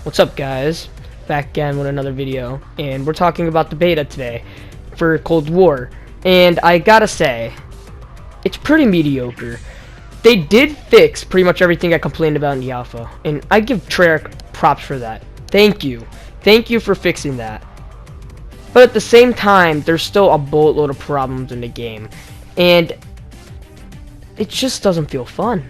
What's up, guys? Back again with another video, and we're talking about the beta today for Cold War. And I gotta say, it's pretty mediocre. They did fix pretty much everything I complained about in the alpha, and I give Treyarch props for that. Thank you for fixing that. But at the same time, there's still a boatload of problems in the game, and it just doesn't feel fun.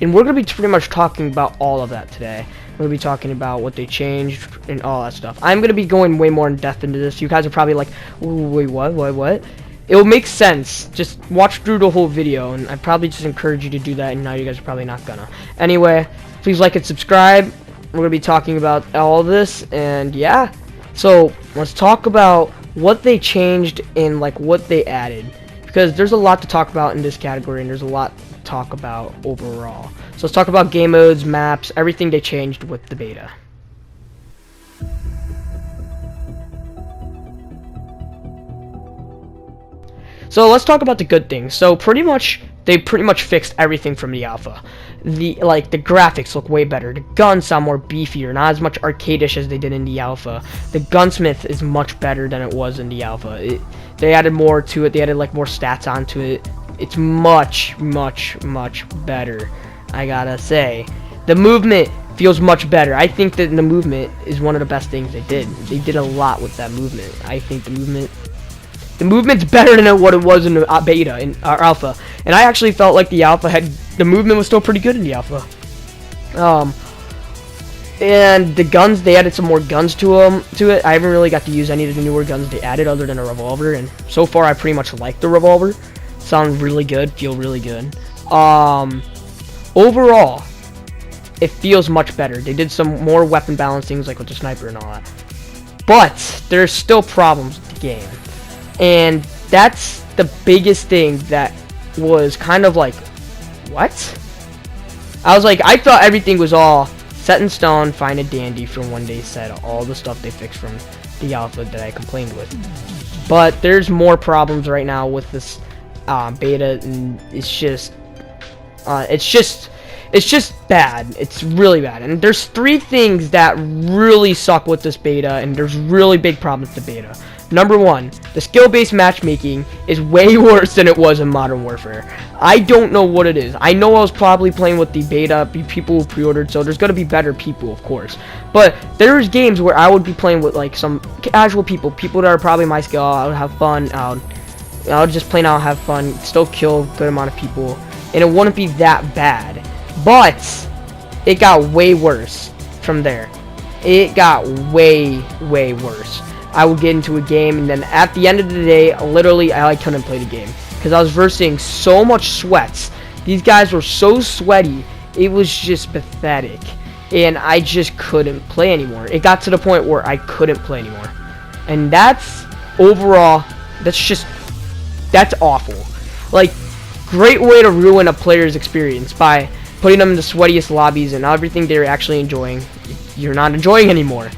And we're gonna be pretty much talking about all of that today. We're gonna be talking about what they changed and all that stuff. I'm gonna be going way more in depth into this. You guys are probably like, wait, what? It will make sense. Just watch through the whole video, and I probably just encourage you to do that, and now you guys are probably not gonna. Anyway, please like and subscribe. We're gonna be talking about all of this, and yeah. So let's talk about what they changed and like what they added, because there's a lot to talk about in this category, and there's a lot to talk about overall. So let's talk about game modes, maps, everything they changed with the beta. So let's talk about the good things. So they pretty much fixed everything from the alpha. The graphics look way better. The guns sound more beefier, not as much arcadish as they did in the alpha. The gunsmith is much better than it was in the alpha. They added more to it. They added like more stats onto it. It's much better, I gotta say. The movement feels much better. I think that the movement is one of the best things they did. They did a lot with that movement. I think the movement's better than what it was in the beta and alpha. And I actually felt like the alpha the movement was still pretty good in the alpha. And the guns, they added some more guns to it. I haven't really got to use any of the newer guns they added other than a revolver, and so far I pretty much like the revolver. Sound really good, feel really good. Overall, it feels much better. They did some more weapon balancings, like with the sniper and all that. But there's still problems with the game, and that's the biggest thing that was kind of like, what? I was like, I thought everything was all set in stone, fine and dandy from when they said all the stuff they fixed from the alpha that I complained with. But there's more problems right now with this beta, and it's just bad. It's really bad. And there's three things that really suck with this beta, and there's really big problems with the beta. Number one, the skill-based matchmaking is way worse than it was in Modern Warfare. I don't know what it is. I know I was probably playing with the beta, people who pre-ordered, so there's gonna be better people, of course. But there's games where I would be playing with like some casual people that are probably my skill. I would have fun. I would just play now, have fun, still kill a good amount of people, and it wouldn't be that bad. But it got way worse from there. It got way worse. I would get into a game, and then at the end of the day, literally, I couldn't play the game because I was versing so much sweats. These guys were so sweaty, it was just pathetic, and I just couldn't play anymore. It got to the point where I couldn't play anymore, and that's overall, that's awful. Like, great way to ruin a player's experience by putting them in the sweatiest lobbies, and everything they're actually enjoying, you're not enjoying anymore.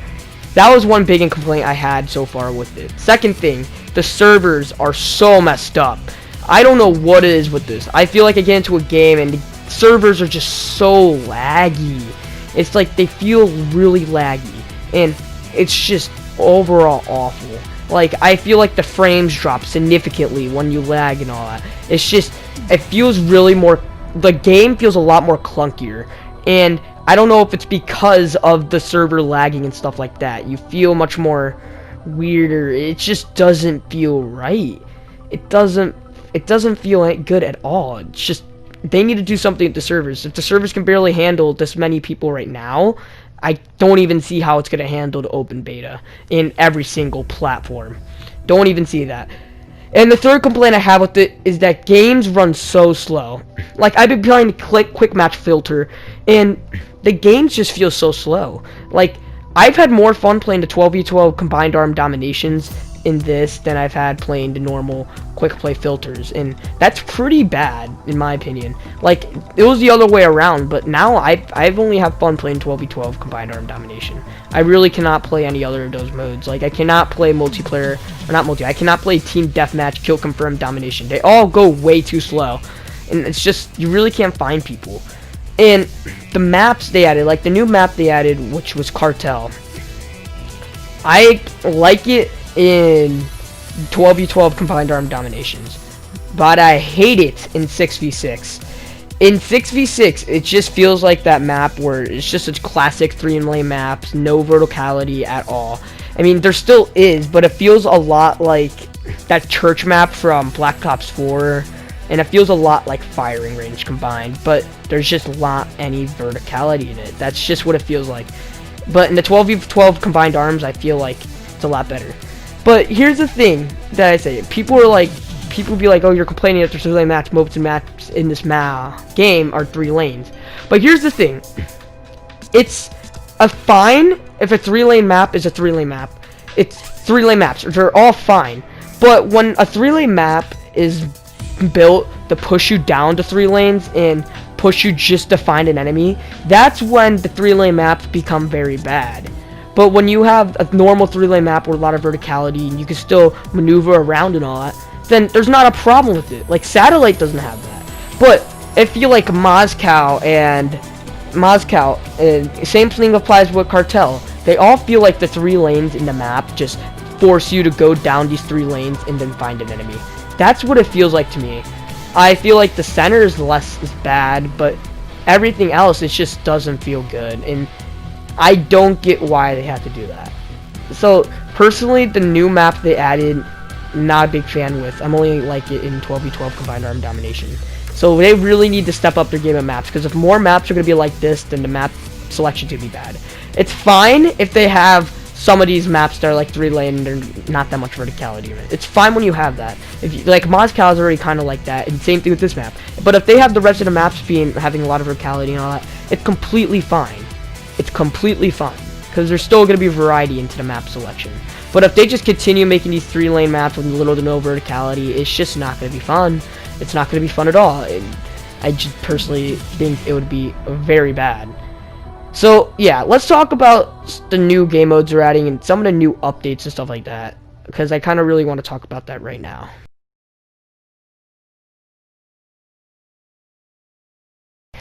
That was one big complaint I had so far with it. Second thing, the servers are so messed up. I don't know what it is with this. I feel like I get into a game and the servers are just so laggy. It's like they feel really laggy, and it's just overall awful. Like, I feel like the frames drop significantly when you lag and all that. It's just, it feels really more, the game feels a lot more clunkier, and I don't know if it's because of the server lagging and stuff like that. You feel much more weirder. It just doesn't feel right. It doesn't feel good at all. It's just, they need to do something with the servers. If the servers can barely handle this many people right now, I don't even see how it's going to handle the open beta in every single platform. Don't even see that. And the third complaint I have with it is that games run so slow. Like, I've been playing the quick match filter, and the games just feel so slow. Like, I've had more fun playing the 12v12 combined arm dominations in this than I've had playing the normal quick play filters, and that's pretty bad in my opinion. Like, it was the other way around, but now I've only have fun playing 12v12 combined arm domination. I really cannot play any other of those modes. Like, I cannot play multiplayer, or not multi, I cannot play team deathmatch, kill confirm, domination. They all go way too slow, and it's just, you really can't find people. And the maps they added, like the new map they added, which was Cartel, I like it in 12v12 combined arm dominations, but I hate it in 6v6. In 6v6, it just feels like that map where it's just a classic 3-lane maps, no verticality at all. I mean, there still is, but it feels a lot like that church map from Black Ops 4, and it feels a lot like firing range combined, but there's just not any verticality in it. That's just what it feels like. But in the 12v12 combined arms, I feel like it's a lot better. But here's the thing that I say. People be like, oh, you're complaining that there's 3-lane maps. Most of the maps in this game are 3 lanes. But here's the thing. It's a fine if a 3-lane map is a 3-lane map. It's 3-lane maps. They're all fine. But when a 3-lane map is built to push you down to 3 lanes and push you just to find an enemy, that's when the 3-lane maps become very bad. But when you have a normal 3-lane map with a lot of verticality and you can still maneuver around and all that, then there's not a problem with it. Like Satellite doesn't have that. But I feel like Moscow, and same thing applies with Cartel. They all feel like the 3 lanes in the map just force you to go down these 3 lanes and then find an enemy. That's what it feels like to me. I feel like the center is bad, but everything else, it just doesn't feel good, and I don't get why they have to do that. So personally, the new map they added, not a big fan with. I'm only like it in 12v12 combined arm domination. So they really need to step up their game of maps, because if more maps are going to be like this, then the map selection could be bad. It's fine if they have some of these maps that are like 3-lane and there's not that much verticality in it. It's fine when you have that. If you, like Moscow is already kind of like that, and same thing with this map. But if they have the rest of the maps having a lot of verticality and all that, it's completely fine. It's completely fine, because there's still going to be variety into the map selection. But if they just continue making these 3-lane maps with little to no verticality, it's just not going to be fun. It's not going to be fun at all. And I just personally think it would be very bad. So yeah, let's talk about the new game modes they're adding and some of the new updates and stuff like that, because I kind of really want to talk about that right now.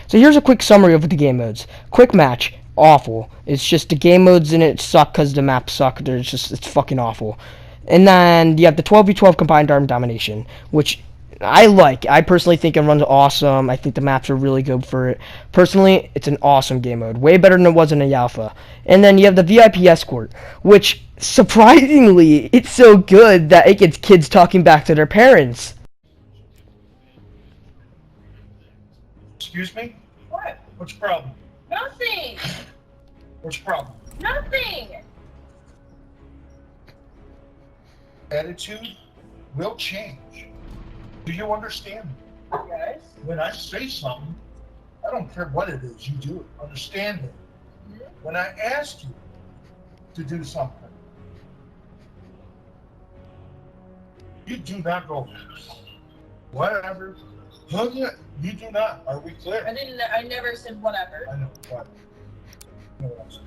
So here's a quick summary of the game modes. Quick match, awful. It's just the game modes in it suck because the maps suck. It's fucking awful. And then you have the 12v12 combined arm domination, which I like. I personally think it runs awesome. I think the maps are really good for it. Personally, it's an awesome game mode. Way better than it was in the alpha. And then you have the VIP escort, which surprisingly, it's so good that it gets kids talking back to their parents. Excuse me? What? What's your problem? Nothing. What's your problem? Nothing. Attitude will change. Do you understand me? Yes. When I say something, I don't care what it is, you do it. Understand it. When I ask you to do something, you do not go, whatever. You do not. Are we clear? I never said whatever. I know, but you know what I'm saying.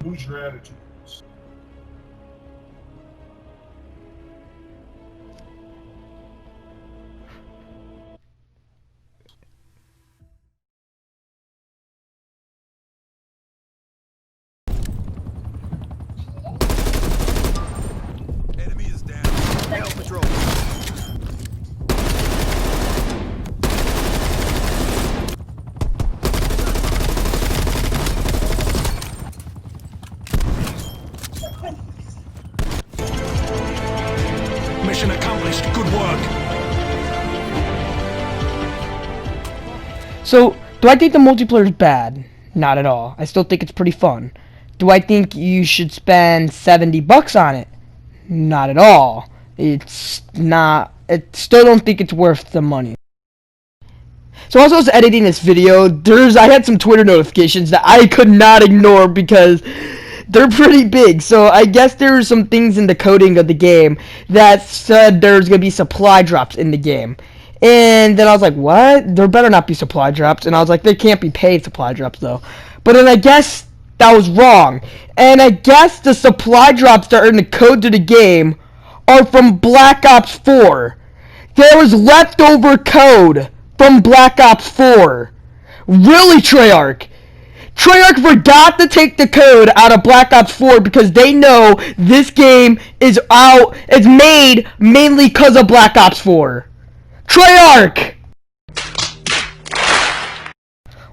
Lose your attitude. Enemy is down. Hell patrol. Mission accomplished. Good work. So, do I think the multiplayer is bad? Not at all. I still think it's pretty fun. Do I think you should spend $70 on it? Not at all. It's not. I still don't think it's worth the money. So as I was editing this video, I had some Twitter notifications that I could not ignore because they're pretty big. So I guess there were some things in the coding of the game that said there's going to be supply drops in the game. And then I was like, what? There better not be supply drops. And I was like, there can't be paid supply drops though. But then I guess that was wrong. And I guess the supply drops that are in the code to the game are from Black Ops 4. There was leftover code from Black Ops 4. Really, Treyarch? Treyarch forgot to take the code out of Black Ops 4 because they know this game is out. It's made mainly because of Black Ops 4. Treyarch!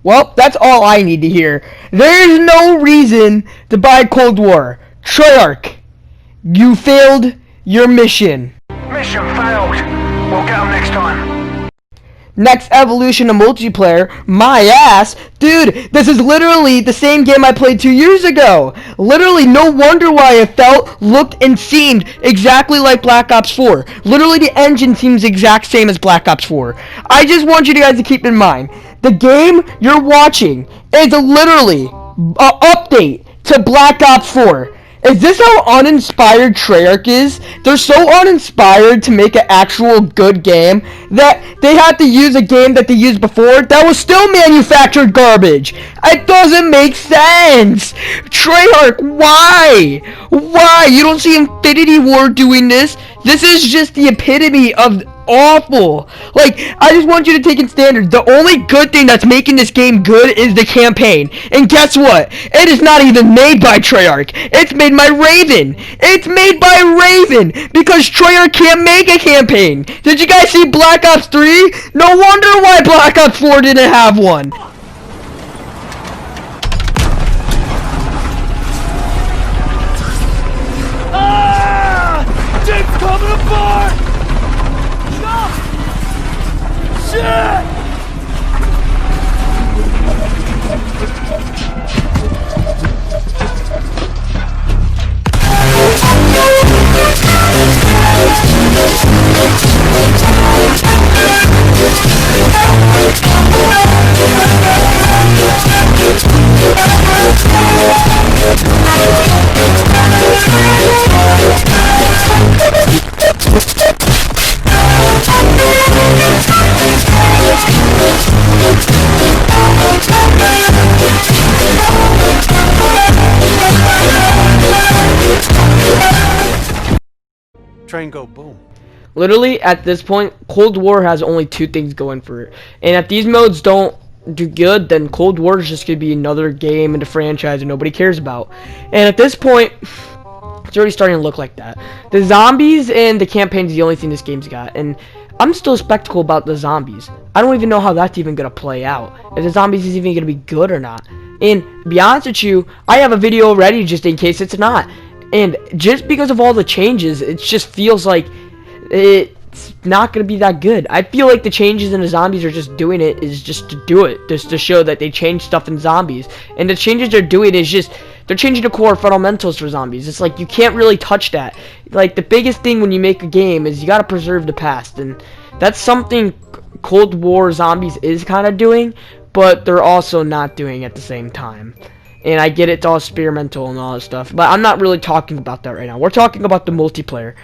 Well, that's all I need to hear. There's no reason to buy Cold War. Treyarch, you failed your mission. Mission failed. We'll get them next time. Next evolution of multiplayer, my ass. Dude, this is literally the same game I played 2 years ago. Literally, no wonder why it felt, looked, and seemed exactly like Black Ops 4. Literally, the engine seems the exact same as Black Ops 4. I just want you guys to keep in mind, the game you're watching is literally an update to Black Ops 4. Is this how uninspired Treyarch is? They're so uninspired to make an actual good game that they had to use a game that they used before that was still manufactured garbage. It doesn't make sense. Treyarch, why? Why? You don't see Infinity Ward doing this? This is just the epitome of awful. Like, I just want you to take it standard. The only good thing that's making this game good is the campaign. And guess what? It is not even made by Treyarch. It's made by Raven. It's made by Raven because Treyarch can't make a campaign. Did you guys see Black Ops 3? No wonder why Black Ops 4 didn't have one. Ah! Jeep's coming apart! Shit! Train go boom. Literally, at this point, Cold War has only two things going for it. And if these modes don't do good, then Cold War is just going to be another game in the franchise that nobody cares about. And at this point, it's already starting to look like that. The zombies and the campaign is the only thing this game's got. And I'm still skeptical about the zombies. I don't even know how that's even going to play out. If the zombies is even going to be good or not. And to be honest with you, I have a video ready just in case it's not. And just because of all the changes, it just feels like it's not going to be that good. I feel like the changes in the zombies are just doing it is just to do it. Just to show that they changed stuff in zombies. And the changes they're doing is just, they're changing the core fundamentals for zombies. It's like you can't really touch that. Like the biggest thing when you make a game is you got to preserve the past. And that's something Cold War Zombies is kind of doing. But they're also not doing at the same time. And I get it's all experimental and all that stuff, but I'm not really talking about that right now. We're talking about the multiplayer.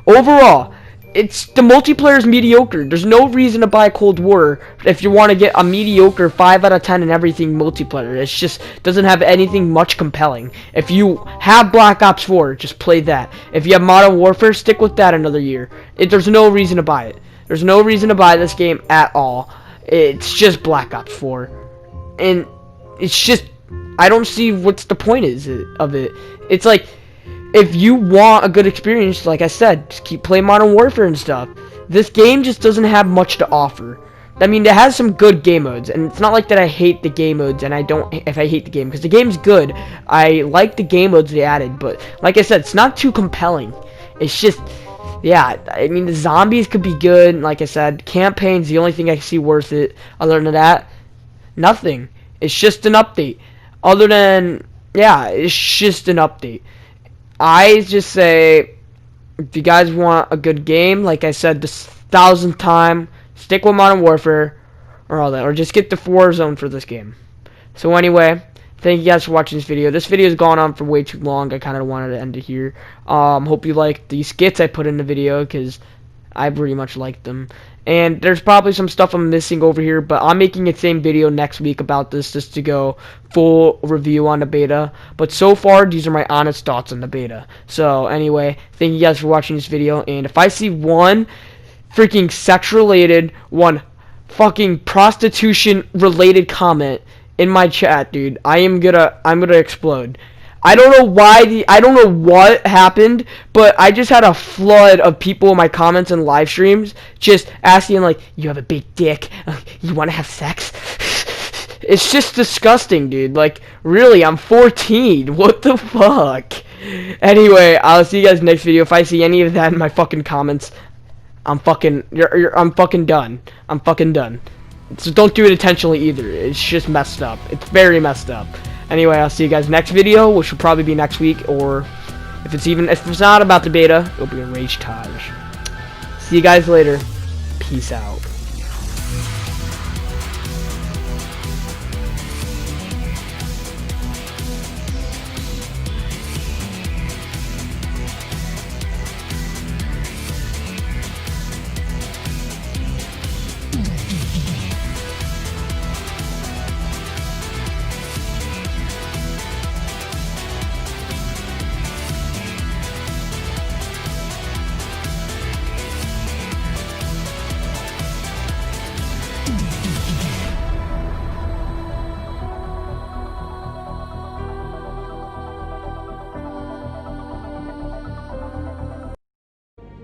Overall, the multiplayer is mediocre. There's no reason to buy Cold War if you want to get a mediocre 5 out of 10 and everything multiplayer. It's just doesn't have anything much compelling. If you have Black Ops 4, just play that. If you have Modern Warfare, stick with that another year. There's no reason to buy it. There's no reason to buy this game at all. It's just Black Ops 4. And it's just, I don't see what's the point of it. It's like, if you want a good experience, like I said, just keep playing Modern Warfare and stuff. This game just doesn't have much to offer. I mean, it has some good game modes, and it's not like that I hate the game modes, and I hate the game, because the game's good. I like the game modes they added, but like I said, it's not too compelling. It's just, yeah, I mean, the zombies could be good, like I said. Campaign's the only thing I see worth it. Other than that, nothing. It's just an update. Other than, yeah, it's just an update. I just say, if you guys want a good game, like I said this 1,000th time, stick with Modern Warfare, or all that, or just get the Warzone for this game. So anyway, thank you guys for watching this video. This video has gone on for way too long. I kind of wanted to end it here. Hope you liked the skits I put in the video, because I pretty much liked them. And there's probably some stuff I'm missing over here, but I'm making a same video next week about this, just to go full review on the beta. But so far, these are my honest thoughts on the beta. So anyway, thank you guys for watching this video, and if I see one freaking sex-related, one fucking prostitution related comment in my chat, dude, I'm gonna explode. I don't know why I don't know what happened, but I just had a flood of people in my comments and live streams just asking like, you have a big dick, you want to have sex? It's just disgusting, dude. Like, really, I'm 14. What the fuck? Anyway, I'll see you guys next video. If I see any of that in my fucking comments, I'm fucking done. I'm fucking done. So don't do it intentionally either. It's just messed up. It's very messed up. Anyway, I'll see you guys next video, which will probably be next week, or if it's not about the beta, it'll be a Rage Taj. See you guys later. Peace out.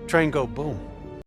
Train go boom.